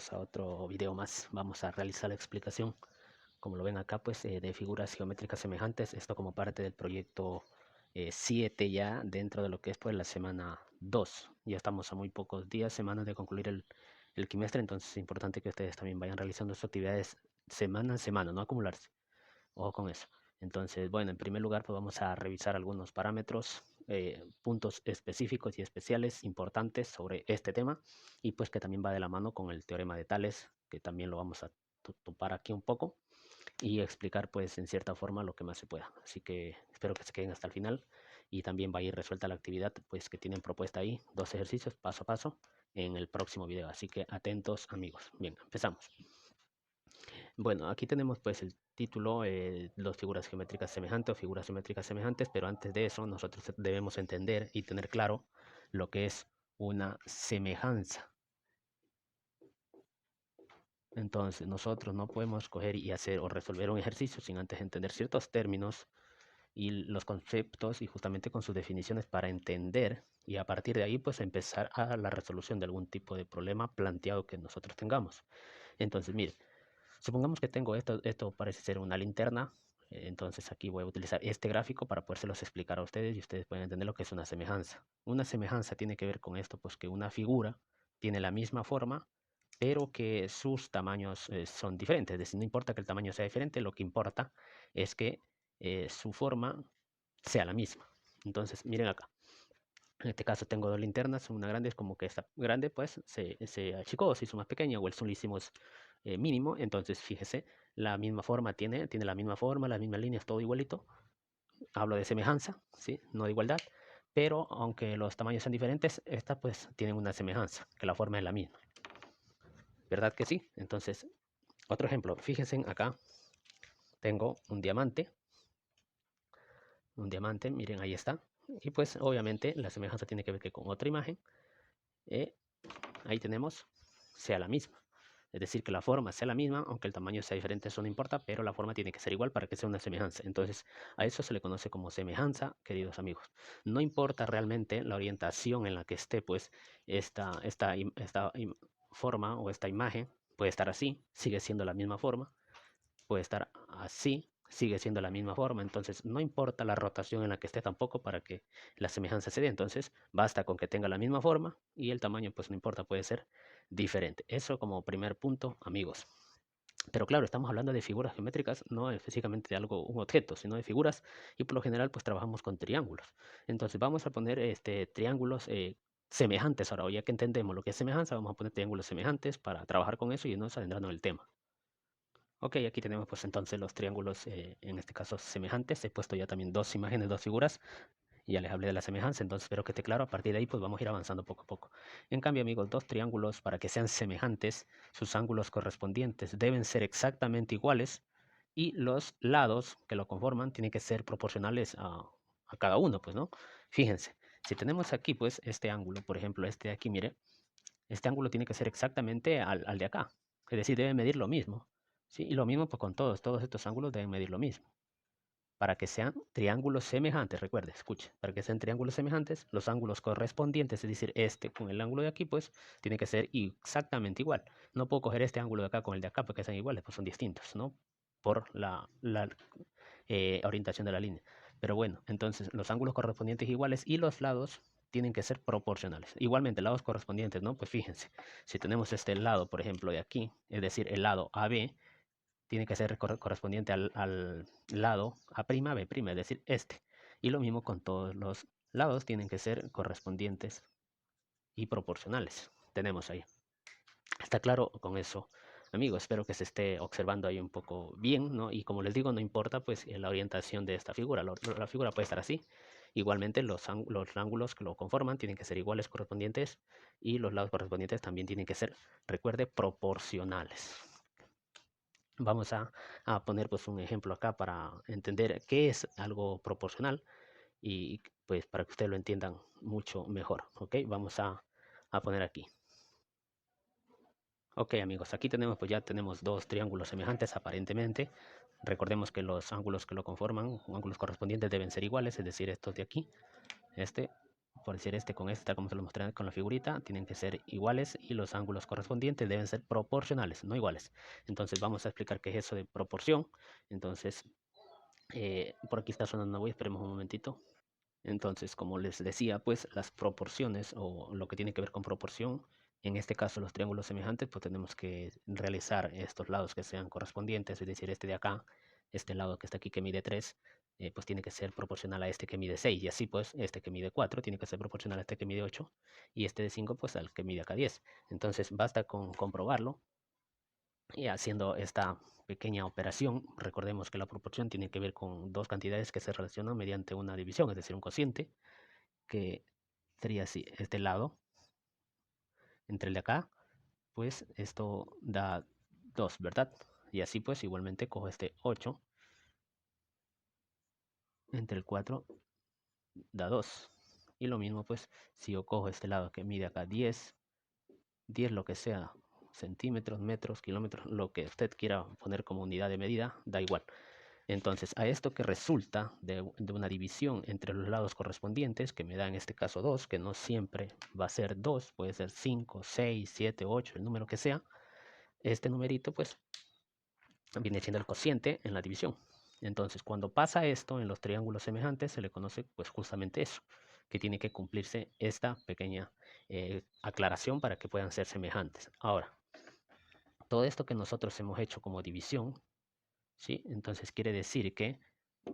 bienvenidos a otro video más. Vamos a realizar la explicación, como lo ven acá, pues de figuras geométricas semejantes. Esto como parte del proyecto 7 ya dentro de lo que es pues la semana 2. Ya estamos a muy pocos días, semanas de concluir el quimestre, entonces es importante que ustedes también vayan realizando sus actividades semana a semana, no acumularse. Ojo con eso. Entonces, bueno, en primer lugar, pues vamos a revisar algunos parámetros, puntos específicos y especiales importantes sobre este tema, y pues que también va de la mano con el teorema de Tales, que también lo vamos a topar aquí un poco y explicar pues en cierta forma lo que más se pueda. Así que espero que se queden hasta el final y también va a ir resuelta la actividad pues que tienen propuesta ahí, 2 ejercicios paso a paso en el próximo video. Así que atentos, amigos. Bien, empezamos. Bueno, aquí tenemos pues el título, dos figuras geométricas semejantes o figuras geométricas semejantes, pero antes de eso nosotros debemos entender y tener claro lo que es una semejanza. Entonces nosotros no podemos coger y hacer o resolver un ejercicio sin antes entender ciertos términos y los conceptos y justamente con sus definiciones para entender y a partir de ahí pues empezar a la resolución de algún tipo de problema planteado que nosotros tengamos. Entonces, mire, supongamos que tengo esto parece ser una linterna, entonces aquí voy a utilizar este gráfico para podérselos explicar a ustedes y ustedes pueden entender lo que es una semejanza. Una semejanza tiene que ver con esto, pues que una figura tiene la misma forma, pero que sus tamaños son diferentes. Es decir, no importa que el tamaño sea diferente, lo que importa es que su forma sea la misma. Entonces, miren acá. En este caso tengo dos linternas, una grande es como que esta grande pues se achicó, se hizo más pequeña o el zoom lo hicimos mínimo, entonces fíjese, la misma forma tiene la misma forma, las mismas líneas, todo igualito. Hablo de semejanza, ¿sí? No de igualdad, pero aunque los tamaños sean diferentes, estas pues tienen una semejanza, que la forma es la misma. ¿Verdad que sí? Entonces, otro ejemplo, fíjense acá, tengo un diamante, miren, ahí está. Y pues obviamente la semejanza tiene que ver que con otra imagen, ahí tenemos, sea la misma. Es decir, que la forma sea la misma, aunque el tamaño sea diferente, eso no importa, pero la forma tiene que ser igual para que sea una semejanza. Entonces, a eso se le conoce como semejanza, queridos amigos. No importa realmente la orientación en la que esté, pues, esta forma o esta imagen puede estar así, sigue siendo la misma forma, puede estar así, sigue siendo la misma forma. Entonces, no importa la rotación en la que esté tampoco para que la semejanza se dé. Entonces, basta con que tenga la misma forma y el tamaño, pues no importa, puede ser diferente. Eso como primer punto, amigos. Pero claro, estamos hablando de figuras geométricas, no específicamente de algo, un objeto, sino de figuras, y por lo general pues trabajamos con triángulos. Entonces vamos a poner triángulos semejantes ahora, o ya que entendemos lo que es semejanza, vamos a poner triángulos semejantes para trabajar con eso y no adentrarnos en el tema. Ok, aquí tenemos pues entonces los triángulos, en este caso semejantes. He puesto ya también dos imágenes, dos figuras. Y ya les hablé de la semejanza, entonces espero que esté claro. A partir de ahí pues vamos a ir avanzando poco a poco. En cambio, amigos, dos triángulos para que sean semejantes, sus ángulos correspondientes deben ser exactamente iguales y los lados que lo conforman tienen que ser proporcionales a cada uno, pues, ¿no? Fíjense, si tenemos aquí pues este ángulo, por ejemplo, este de aquí, mire, este ángulo tiene que ser exactamente al de acá. Es decir, debe medir lo mismo. ¿Sí? Y lo mismo pues con todos estos ángulos deben medir lo mismo. Para que sean triángulos semejantes, recuerde, escuche, para que sean triángulos semejantes, los ángulos correspondientes, es decir, este con el ángulo de aquí, pues tiene que ser exactamente igual. No puedo coger este ángulo de acá con el de acá porque sean iguales, pues son distintos, ¿no? Por la orientación de la línea. Pero bueno, entonces los ángulos correspondientes iguales y los lados tienen que ser proporcionales. Igualmente, lados correspondientes, ¿no? Pues fíjense, si tenemos este lado, por ejemplo, de aquí, es decir, el lado AB, tiene que ser correspondiente al lado A', B', es decir, este. Y lo mismo con todos los lados, tienen que ser correspondientes y proporcionales. Tenemos ahí. ¿Está claro con eso? Amigos, espero que se esté observando ahí un poco bien, ¿no? Y como les digo, no importa pues la orientación de esta figura. La figura puede estar así. Igualmente los ángulos que lo conforman tienen que ser iguales correspondientes y los lados correspondientes también tienen que ser, recuerde, proporcionales. Vamos a poner pues un ejemplo acá para entender qué es algo proporcional y pues para que ustedes lo entiendan mucho mejor. Ok, vamos a poner aquí. Ok, amigos, aquí tenemos pues ya tenemos dos triángulos semejantes aparentemente. Recordemos que los ángulos que lo conforman, ángulos correspondientes deben ser iguales, es decir, estos de aquí, este por decir este con este, como se lo mostré con la figurita, tienen que ser iguales y los ángulos correspondientes deben ser proporcionales, no iguales. Entonces vamos a explicar qué es eso de proporción. Entonces, por aquí está sonando, voy, esperemos un momentito. Entonces, como les decía, pues las proporciones o lo que tiene que ver con proporción, en este caso los triángulos semejantes, pues tenemos que realizar estos lados que sean correspondientes, es decir, este de acá, este lado que está aquí que mide 3, pues tiene que ser proporcional a este que mide 6, y así pues este que mide 4 tiene que ser proporcional a este que mide 8, y este de 5 pues al que mide acá 10. Entonces basta con comprobarlo y haciendo esta pequeña operación. Recordemos que la proporción tiene que ver con dos cantidades que se relacionan mediante una división, es decir, un cociente, que sería así, este lado entre el de acá, pues esto da 2, ¿verdad? Y así pues igualmente cojo este 8 entre el 4 da 2. Y lo mismo pues si yo cojo este lado que mide acá 10, 10 lo que sea, centímetros, metros, kilómetros, lo que usted quiera poner como unidad de medida, da igual. Entonces, a esto que resulta de una división entre los lados correspondientes, que me da en este caso 2, que no siempre va a ser 2, puede ser 5, 6, 7, 8, el número que sea, este numerito pues viene siendo el cociente en la división. Entonces, cuando pasa esto en los triángulos semejantes, se le conoce pues justamente eso, que tiene que cumplirse esta pequeña aclaración para que puedan ser semejantes. Ahora, todo esto que nosotros hemos hecho como división, ¿sí? Entonces quiere decir que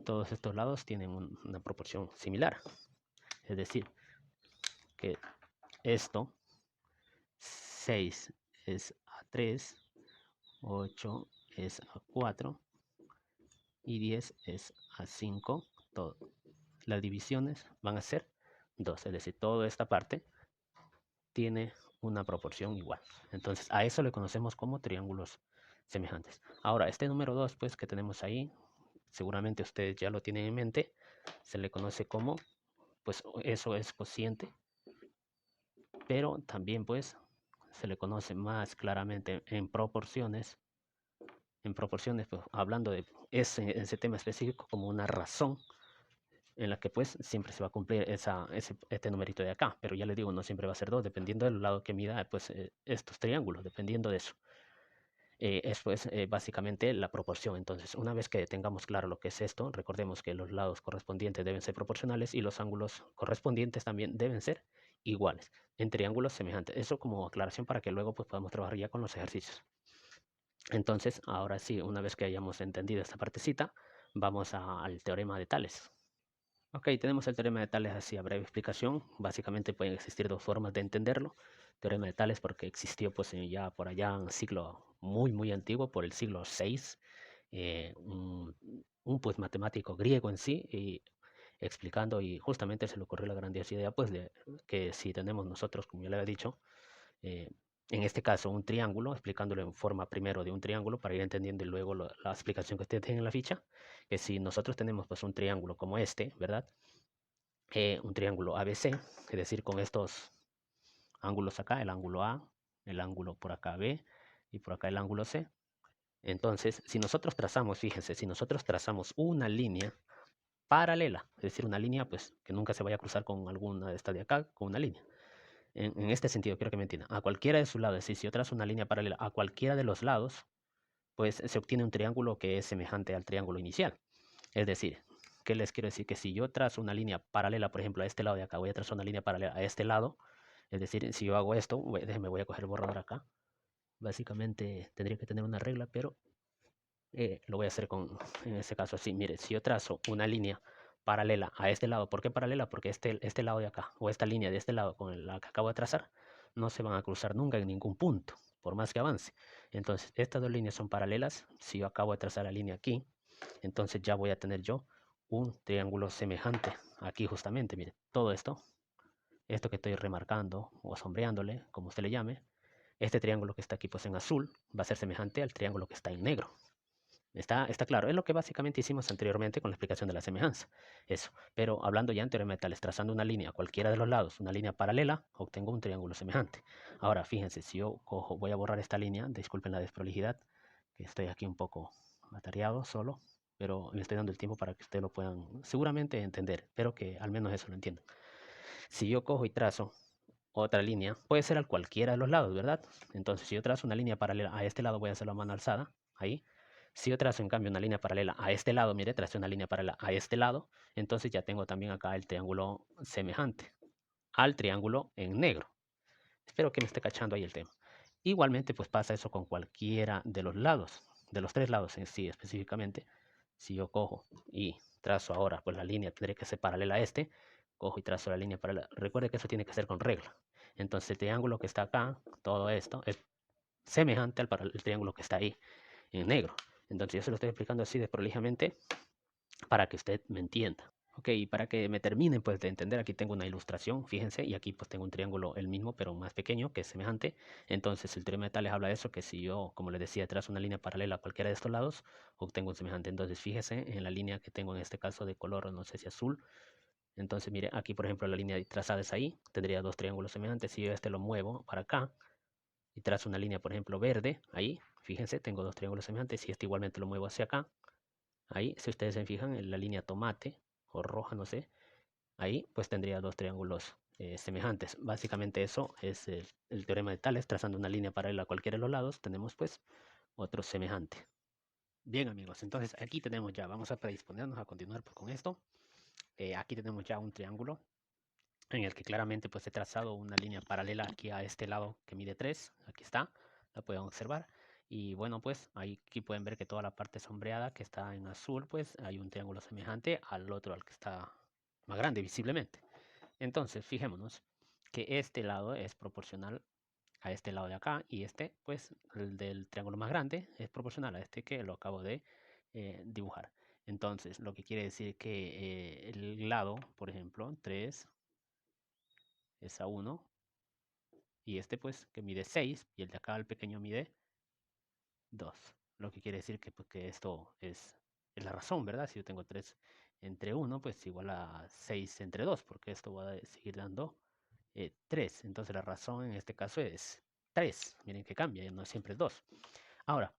todos estos lados tienen una proporción similar. Es decir, que esto, 6 es a 3, 8 es a 4 y 10 es a 5. Todo. Las divisiones van a ser 2, es decir, toda esta parte tiene una proporción igual. Entonces, a eso le conocemos como triángulos semejantes. Ahora, este número 2, pues, que tenemos ahí, seguramente ustedes ya lo tienen en mente, se le conoce como, pues, eso es cociente, pero también, pues, se le conoce más claramente en proporciones, pues, hablando de ese tema específico como una razón en la que pues siempre se va a cumplir este numerito de acá, pero ya le digo, no siempre va a ser 2, dependiendo del lado que mida pues estos triángulos, dependiendo de eso. Es pues básicamente la proporción. Entonces, una vez que tengamos claro lo que es esto, recordemos que los lados correspondientes deben ser proporcionales y los ángulos correspondientes también deben ser iguales en triángulos semejantes. Eso como aclaración para que luego pues podamos trabajar ya con los ejercicios. Entonces, ahora sí, una vez que hayamos entendido esta partecita, vamos al teorema de Tales. Ok, tenemos el teorema de Tales así a breve explicación. Básicamente pueden existir dos formas de entenderlo. Teorema de Tales porque existió pues ya por allá en un siglo muy antiguo, por el siglo VI, un pues matemático griego en sí, y explicando, y justamente se le ocurrió la grandiosa idea pues de que si tenemos nosotros, como ya le había dicho, eh, en este caso un triángulo, explicándolo en forma primero de un triángulo para ir entendiendo y luego la explicación que ustedes tienen en la ficha, que si nosotros tenemos pues un triángulo como este, ¿verdad? Un triángulo ABC, es decir, con estos ángulos acá, el ángulo A, el ángulo por acá B y por acá el ángulo C. Entonces, si nosotros trazamos, fíjense, si nosotros trazamos una línea paralela, es decir, una línea pues que nunca se vaya a cruzar con alguna de estas de acá, con una línea. En este sentido, quiero que me entiendan. A cualquiera de sus lados, es decir, si yo trazo una línea paralela a cualquiera de los lados, pues se obtiene un triángulo que es semejante al triángulo inicial. Es decir, ¿qué les quiero decir? Que si yo trazo una línea paralela, por ejemplo, a este lado de acá, voy a trazar una línea paralela a este lado, es decir, si yo hago esto, déjenme, voy a coger el borrador acá. Básicamente tendría que tener una regla, pero lo voy a hacer en este caso así. Mire, si yo trazo una línea paralela a este lado, ¿por qué paralela? Porque este lado de acá, o esta línea de este lado con la que acabo de trazar, no se van a cruzar nunca en ningún punto, por más que avance. Entonces, estas dos líneas son paralelas. Si yo acabo de trazar la línea aquí, entonces ya voy a tener yo un triángulo semejante aquí justamente. Mire, todo esto que estoy remarcando o sombreándole, como usted le llame, este triángulo que está aquí pues en azul va a ser semejante al triángulo que está en negro. Está claro, es lo que básicamente hicimos anteriormente con la explicación de la semejanza. Eso, pero hablando ya en teorema de Tales, trazando una línea a cualquiera de los lados, una línea paralela, obtengo un triángulo semejante. Ahora, fíjense, si yo cojo, voy a borrar esta línea, disculpen la desprolijidad, que estoy aquí un poco atareado solo, pero le estoy dando el tiempo para que ustedes lo puedan seguramente entender, pero que al menos eso lo entiendan. Si yo cojo y trazo otra línea, puede ser a cualquiera de los lados, ¿verdad? Entonces, si yo trazo una línea paralela a este lado, voy a hacerlo a mano alzada, ahí. Si yo trazo, en cambio, una línea paralela a este lado, mire, trazo una línea paralela a este lado, entonces ya tengo también acá el triángulo semejante al triángulo en negro. Espero que me esté cachando ahí el tema. Igualmente, pues pasa eso con cualquiera de los lados, de los tres lados en sí específicamente. Si yo cojo y trazo ahora, pues la línea tendría que ser paralela a este, cojo y trazo la línea paralela. Recuerde que eso tiene que ser con regla. Entonces el triángulo que está acá, todo esto, es semejante al triángulo que está ahí en negro. Entonces yo se lo estoy explicando así desprolijamente para que usted me entienda. Ok, y para que me terminen pues de entender, aquí tengo una ilustración, fíjense, y aquí pues tengo un triángulo el mismo, pero más pequeño, que es semejante. Entonces el teorema de Tales habla de eso, que si yo, como les decía, trazo una línea paralela a cualquiera de estos lados, obtengo un semejante. Entonces fíjese en la línea que tengo en este caso de color, no sé si azul. Entonces mire, aquí por ejemplo la línea trazada es ahí, tendría dos triángulos semejantes. Si yo este lo muevo para acá y trazo una línea por ejemplo verde, ahí, fíjense, tengo dos triángulos semejantes. Si este igualmente lo muevo hacia acá, ahí, si ustedes se fijan en la línea tomate o roja, no sé, ahí pues tendría dos triángulos semejantes. Básicamente eso es el teorema de Tales. Trazando una línea paralela a cualquiera de los lados, tenemos pues otro semejante. Bien amigos, entonces aquí tenemos ya, vamos a predisponernos a continuar pues, con esto. Aquí tenemos ya un triángulo en el que claramente pues he trazado una línea paralela aquí a este lado que mide 3, aquí está, la pueden observar. Y bueno, pues ahí, aquí pueden ver que toda la parte sombreada que está en azul, pues hay un triángulo semejante al otro, al que está más grande visiblemente. Entonces, fijémonos que este lado es proporcional a este lado de acá y este, pues, el del triángulo más grande es proporcional a este que lo acabo de dibujar. Entonces, lo que quiere decir que el lado, por ejemplo, 3 es a 1 y este, pues, que mide 6 y el de acá, el pequeño, mide 2. Lo que quiere decir que, pues, que esto es la razón, ¿verdad? Si yo tengo 3 entre 1, pues igual a 6 entre 2, porque esto va a seguir dando 3. Entonces la razón en este caso es 3. Miren que cambia, no siempre es 2. Ahora,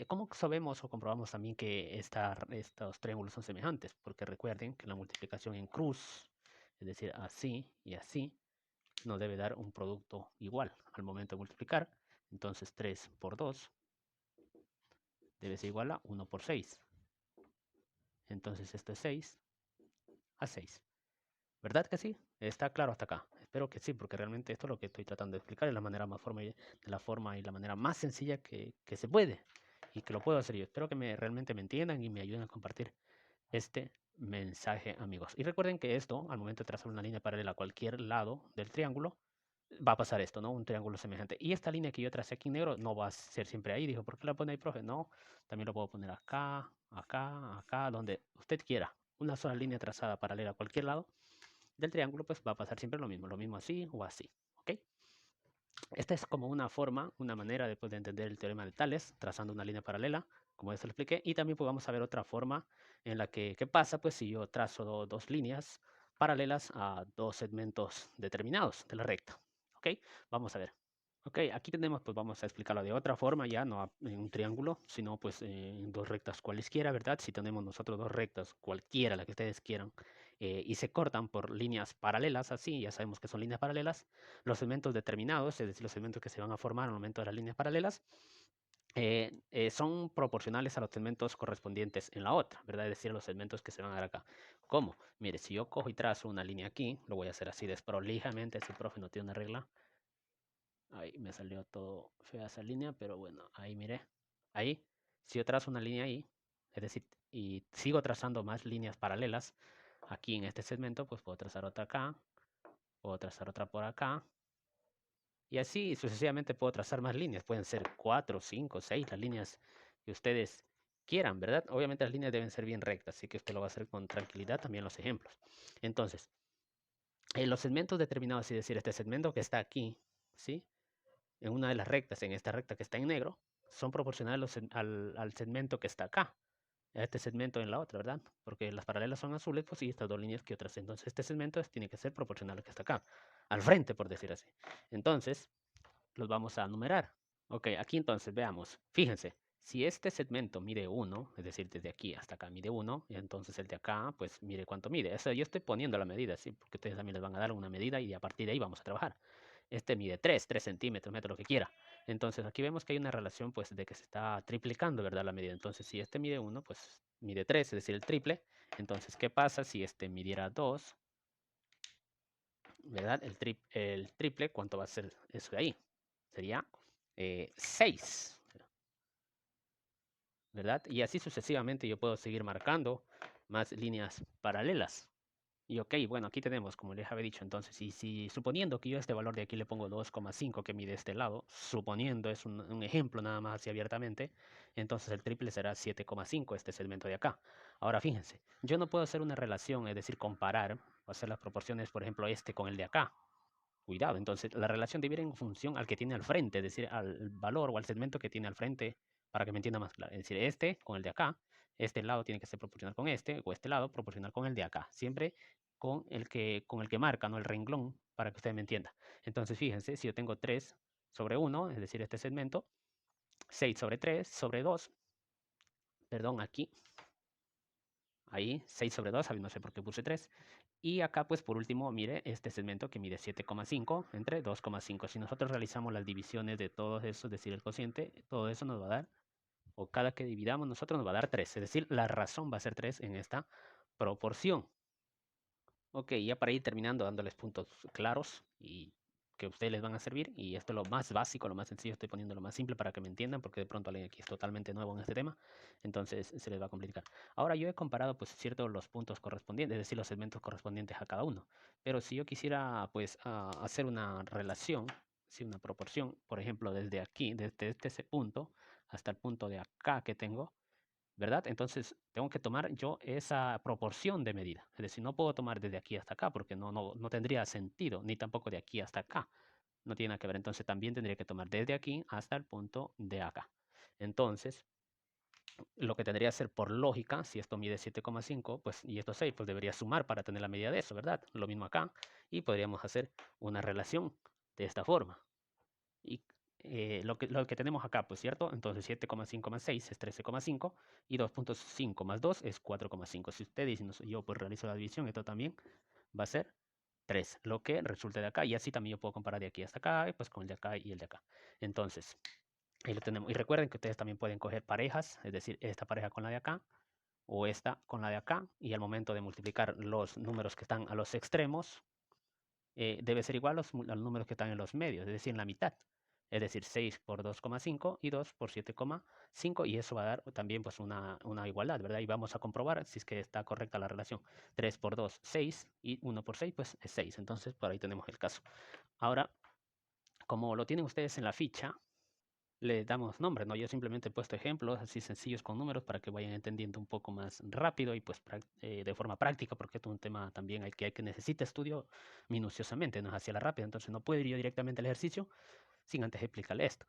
¿cómo sabemos o comprobamos también que estos triángulos son semejantes? Porque recuerden que la multiplicación en cruz, es decir, así y así, nos debe dar un producto igual al momento de multiplicar. Entonces 3 por 2 debe ser igual a 1 por 6. Entonces esto es 6 a 6. ¿Verdad que sí? Está claro hasta acá. Espero que sí, porque realmente esto es lo que estoy tratando de explicar de la manera más de la forma y la manera más sencilla que se puede y que lo puedo hacer yo. Espero que realmente me entiendan y me ayuden a compartir este mensaje, amigos. Y recuerden que esto, al momento de trazar una línea paralela a cualquier lado del triángulo, va a pasar esto, ¿no? Un triángulo semejante. Y esta línea que yo tracé aquí en negro no va a ser siempre ahí. Dijo, ¿por qué la pone ahí, profe? No, también lo puedo poner acá, acá, acá, donde usted quiera. Una sola línea trazada paralela a cualquier lado del triángulo, pues va a pasar siempre lo mismo así o así, ¿ok? Esta es como una forma, una manera después de entender el teorema de Tales, trazando una línea paralela, como ya se lo expliqué, y también pues vamos a ver otra forma en la que, ¿qué pasa? Pues si yo trazo dos líneas paralelas a dos segmentos determinados de la recta, ¿ok? Vamos a ver. Ok, aquí tenemos, pues vamos a explicarlo de otra forma, ya no en un triángulo, sino pues en dos rectas cualesquiera, ¿verdad? Si tenemos nosotros dos rectas, cualquiera, la que ustedes quieran, y se cortan por líneas paralelas, así, ya sabemos que son líneas paralelas, los segmentos determinados, es decir, los segmentos que se van a formar al momento de las líneas paralelas, son proporcionales a los segmentos correspondientes en la otra, ¿verdad? Es decir, los segmentos que se van a dar acá. ¿Cómo? Mire, si yo cojo y trazo una línea aquí, lo voy a hacer así desprolijamente, si el profe no tiene una regla. Ahí me salió todo fea esa línea, pero bueno, ahí miré. Ahí, si yo trazo una línea ahí, es decir, y sigo trazando más líneas paralelas, aquí en este segmento, pues puedo trazar otra acá, puedo trazar otra por acá, y así sucesivamente puedo trazar más líneas. Pueden ser 4, 5, 6 las líneas que ustedes quieran, ¿verdad? Obviamente las líneas deben ser bien rectas, así que usted lo va a hacer con tranquilidad también los ejemplos. Entonces, en los segmentos determinados, es decir, este segmento que está aquí, ¿sí? En una de las rectas, en esta recta que está en negro, son proporcionales al segmento que está acá, a este segmento en la otra, ¿verdad? Porque las paralelas son azules, pues y estas dos líneas que otras. Entonces este segmento tiene que ser proporcional al que está acá, al frente, por decir así. Entonces, los vamos a numerar. Ok, aquí entonces veamos. Fíjense, Si este segmento mide 1, es decir, desde aquí hasta acá mide 1, entonces el de acá, pues mire cuánto mide. Eso yo estoy poniendo la medida, ¿sí? Porque ustedes también les van a dar una medida y a partir de ahí vamos a trabajar. Este mide 3 centímetros, metro, lo que quiera. Entonces aquí vemos que hay una relación, pues, de que se está triplicando, ¿verdad? La medida. Entonces, si este mide 1, pues mide 3, es decir, el triple. Entonces, ¿qué pasa si este midiera 2? ¿Verdad? El triple, ¿cuánto va a ser eso de ahí? Sería 6. ¿Verdad? Y así sucesivamente yo puedo seguir marcando más líneas paralelas. Y ok, bueno, aquí tenemos, como les había dicho, entonces, si suponiendo que yo este valor de aquí le pongo 2,5 que mide este lado, suponiendo, es un ejemplo nada más así abiertamente, entonces el triple será 7,5 este segmento de acá. Ahora fíjense, yo no puedo hacer una relación, es decir, comparar o hacer las proporciones, por ejemplo, este con el de acá. Cuidado, entonces la relación debe ir en función al que tiene al frente, es decir, al valor o al segmento que tiene al frente, para que me entienda más claro. Es decir, este con el de acá, este lado tiene que ser proporcional con este, o este lado proporcional con el de acá. Siempre con el que marca, no el renglón, para que usted me entienda. Entonces, fíjense, si yo tengo 3 sobre 1, es decir, este segmento, 6 sobre 3 sobre 2, perdón, aquí, ahí, 6 sobre 2, no sé por qué puse 3. Y acá, pues por último, mire este segmento que mide 7,5 entre 2,5. Si nosotros realizamos las divisiones de todo eso, es decir, el cociente, todo eso nos va a dar, o cada que dividamos nosotros nos va a dar 3. Es decir, la razón va a ser 3 en esta proporción. Ok, ya para ir terminando, dándoles puntos claros y que a ustedes les van a servir. Y esto es lo más básico, lo más sencillo. Estoy poniendo lo más simple para que me entiendan, porque de pronto alguien aquí es totalmente nuevo en este tema. Entonces se les va a complicar. Ahora yo he comparado, pues, ciertos los puntos correspondientes, es decir, los segmentos correspondientes a cada uno. Pero si yo quisiera, pues, hacer una relación, si una proporción, por ejemplo, desde aquí, desde ese punto hasta el punto de acá que tengo, ¿verdad? Entonces, tengo que tomar yo esa proporción de medida. Es decir, no puedo tomar desde aquí hasta acá porque no tendría sentido, ni tampoco de aquí hasta acá. No tiene nada que ver. Entonces, también tendría que tomar desde aquí hasta el punto de acá. Entonces, lo que tendría que ser por lógica, si esto mide 7,5, pues, y esto 6, pues debería sumar para tener la medida de eso, ¿verdad? Lo mismo acá. Y podríamos hacer una relación de esta forma. Y lo que tenemos acá, pues, ¿cierto? Entonces 7,5 más 6 es 13,5 y 2,5 más 2 es 4,5. Si usted dice, no, yo pues realizo la división, esto también va a ser 3, lo que resulta de acá. Y así también yo puedo comparar de aquí hasta acá, y pues con el de acá y el de acá. Entonces, ahí lo tenemos. Y recuerden que ustedes también pueden coger parejas, es decir, esta pareja con la de acá o esta con la de acá. Y al momento de multiplicar los números que están a los extremos, debe ser igual a los números que están en los medios, es decir, en la mitad. Es decir, 6 por 2,5 y 2 por 7,5 y eso va a dar también pues una igualdad, ¿verdad? Y vamos a comprobar si es que está correcta la relación. 3 por 2, 6 y 1 por 6 pues es 6. Entonces, por ahí tenemos el caso. Ahora, como lo tienen ustedes en la ficha, le damos nombre, ¿no? Yo simplemente he puesto ejemplos así sencillos con números para que vayan entendiendo un poco más rápido y pues de forma práctica, porque es un tema también hay que necesita estudio minuciosamente, no es hacia la rápida, entonces no puedo ir yo directamente al ejercicio sin antes explicarle esto.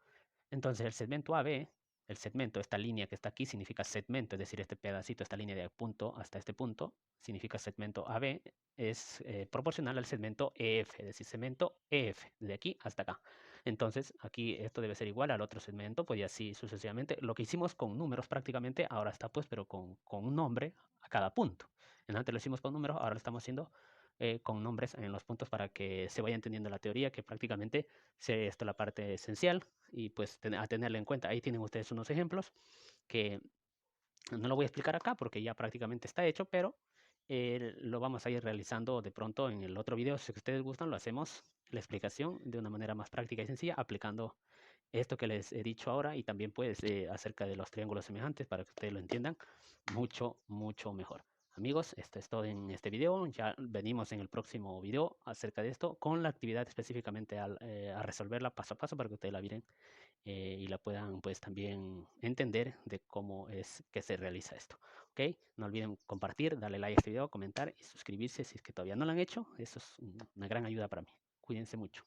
Entonces el segmento AB, el segmento, esta línea que está aquí significa segmento, es decir, este pedacito, esta línea de punto hasta este punto, significa segmento AB, es proporcional al segmento EF, es decir, segmento EF, de aquí hasta acá. Entonces aquí esto debe ser igual al otro segmento, pues y así sucesivamente. Lo que hicimos con números prácticamente, ahora está pues, pero con un nombre a cada punto. Antes lo hicimos con números, ahora lo estamos haciendo con nombres en los puntos para que se vaya entendiendo la teoría, que prácticamente esto es la parte esencial y pues a tenerla en cuenta. Ahí tienen ustedes unos ejemplos que no lo voy a explicar acá porque ya prácticamente está hecho, pero lo vamos a ir realizando de pronto en el otro video. Si ustedes gustan, lo hacemos la explicación de una manera más práctica y sencilla, aplicando esto que les he dicho ahora y también pues acerca de los triángulos semejantes para que ustedes lo entiendan mucho, mucho mejor. Amigos, esto es todo en este video. Ya venimos en el próximo video acerca de esto con la actividad específicamente a resolverla paso a paso para que ustedes la miren y la puedan pues también entender de cómo es que se realiza esto. ¿Ok? No olviden compartir, darle like a este video, comentar y suscribirse si es que todavía no lo han hecho. Eso es una gran ayuda para mí. Cuídense mucho.